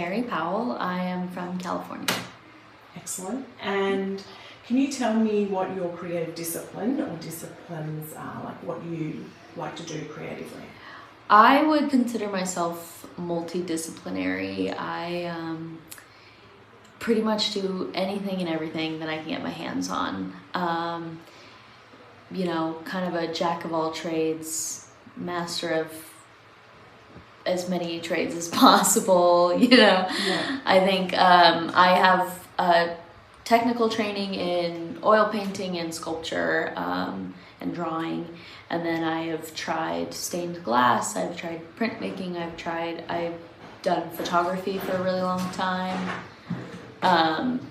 Mary Powell. I am from California. Excellent. And can you tell me what your creative discipline or disciplines are, like what you like to do creatively? I would consider myself multidisciplinary. I pretty much do anything and everything that I can get my hands on. Kind of a jack of all trades, master of as many trades as possible, Yeah. I think I have a technical training in oil painting and sculpture and drawing, and then I have tried stained glass, I've tried printmaking, I've done photography for a really long time.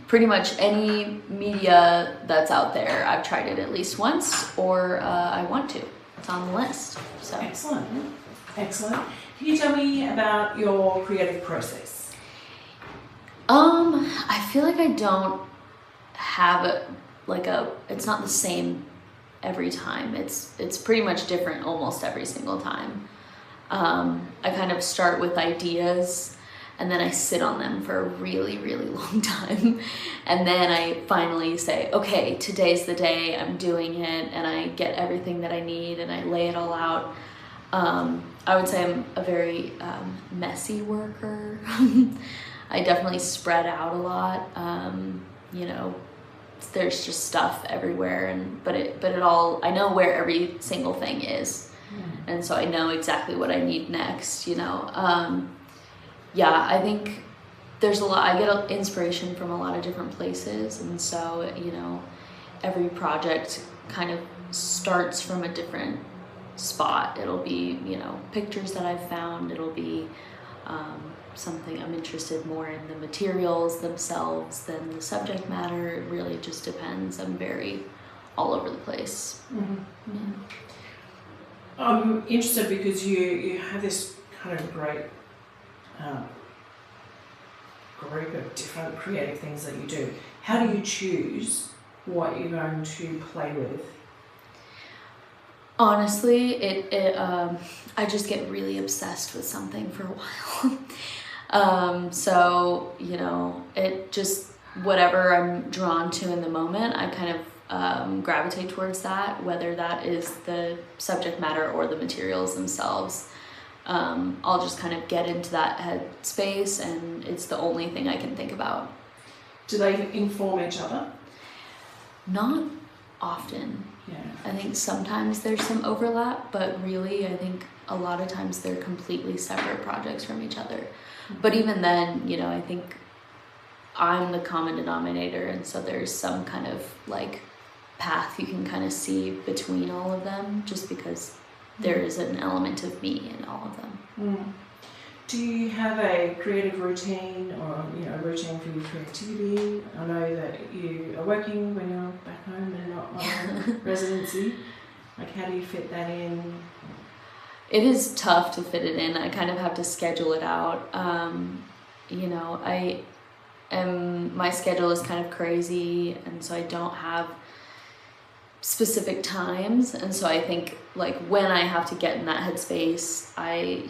Pretty much any media that's out there, I've tried it at least once, or I want to. It's on the list. So Excellent. Excellent. Can you tell me about your creative process? I feel like I don't have it's not the same every time. It's pretty much different almost every single time. I kind of start with ideas and then I sit on them for a really, really long time. And then I finally say, okay, today's the day, I'm doing it, and I get everything that I need and I lay it all out. I would say I'm a very messy worker. I definitely spread out a lot. There's just stuff everywhere, but it all, I know where every single thing is. And so I know exactly what I need next, I think there's a lot, I get inspiration from a lot of different places, and so, every project kind of starts from a different spot. It'll be, pictures that I've found, it'll be something I'm interested more in the materials themselves than the subject matter. It really just depends. I'm very all over the place. Mm-hmm. Yeah. I'm interested because you have this kind of great group of different creative things that you do. How do you choose what you're going to play with? Honestly, I just get really obsessed with something for a while. So, it just, whatever I'm drawn to in the moment, I kind of gravitate towards that, whether that is the subject matter or the materials themselves. I'll just kind of get into that headspace, and it's the only thing I can think about. Do they inform each other? Not often. Yeah. I think sometimes there's some overlap, but really I think a lot of times they're completely separate projects from each other. Mm-hmm. But even then, I think I'm the common denominator, and so there's some kind of path you can kind of see between all of them, just because there is an element of me in all of them. Mm. Do you have a creative routine, or a routine for your creativity? I know that you are working when you're back home and not on residency. How do you fit that in? It is tough to fit it in. I kind of have to schedule it out. My schedule is kind of crazy, and so I don't have specific times, and so I think when I have to get in that headspace, I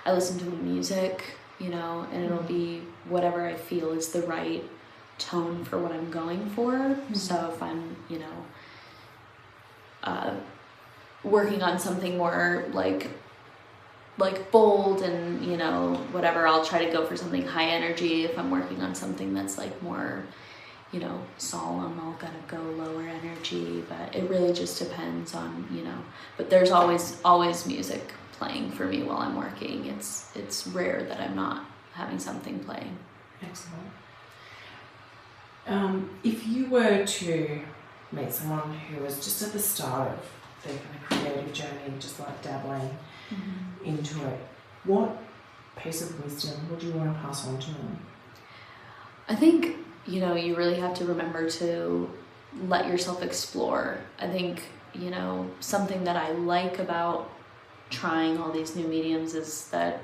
listen to music, and it'll be whatever I feel is the right tone for what I'm going for. Mm-hmm. So if I'm working on something more like bold and whatever, I'll try to go for something high energy. If I'm working on something that's more solemn, I'll gotta go lower energy, but it really just depends on, but there's always music playing for me while I'm working. It's rare that I'm not having something playing. Excellent. If you were to meet someone who was just at the start of their kind of creative journey, just dabbling into it, what piece of wisdom would you want to pass on to them? I think you really have to remember to let yourself explore. I think, something that I like about trying all these new mediums is that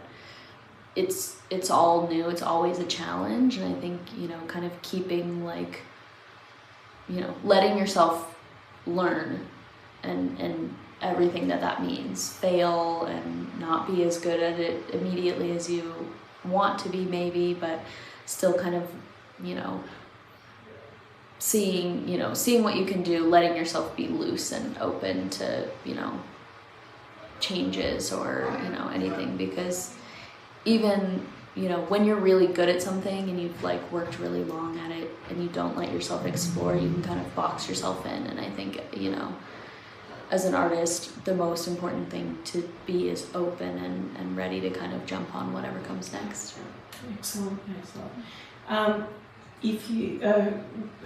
it's all new. It's always a challenge. And I think, kind of keeping letting yourself learn and everything that means, fail and not be as good at it immediately as you want to be maybe, but still kind of, you know, seeing what you can do, letting yourself be loose and open to, you know, changes or, you know, anything, because even, you know, when you're really good at something and you've like worked really long at it and you don't let yourself explore, you can kind of box yourself in. And I think, you know, as an artist, the most important thing to be is open and ready to kind of jump on whatever comes next. Excellent. If you,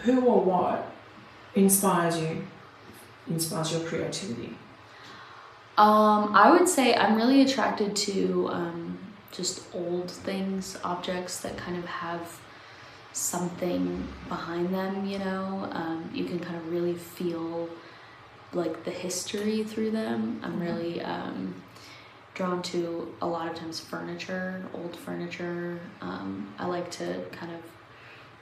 who or what inspires your creativity? I would say I'm really attracted to just old things, objects that kind of have something behind them, you know. You can kind of really feel like the history through them. I'm really drawn to a lot of times furniture, old furniture. I like to kind of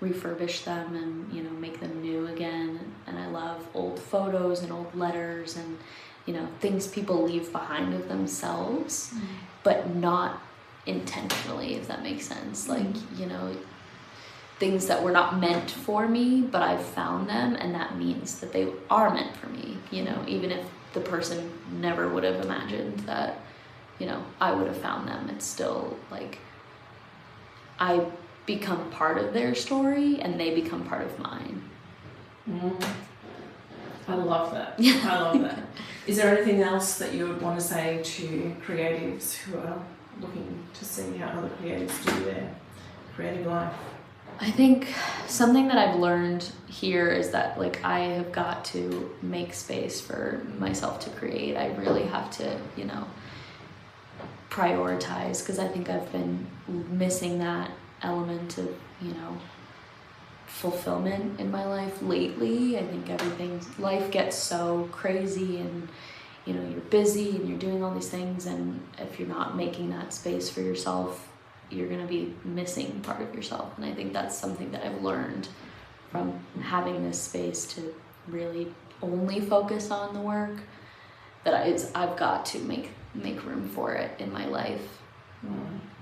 refurbish them and, you know, make them new again. And I love old photos and old letters and, you know, things people leave behind of themselves, but not intentionally, if that makes sense. Like, you know, things that were not meant for me, but I've found them, and that means that they are meant for me, you know, even if the person never would have imagined that, you know, I would have found them. It's still like I become part of their story and they become part of mine. I love that. I love that. Is there anything else that you would want to say to creatives who are looking to see how other creatives do their creative life? I think something that I've learned here is that, like, I have got to make space for myself to create. I really have to, you know, prioritize, because I think I've been missing that element of, you know, fulfillment in my life lately. I think life gets so crazy and, you know, you're busy and you're doing all these things, and if you're not making that space for yourself, you're going to be missing part of yourself. And I think that's something that I've learned from having this space to really only focus on the work, that I've got to make room for it in my life.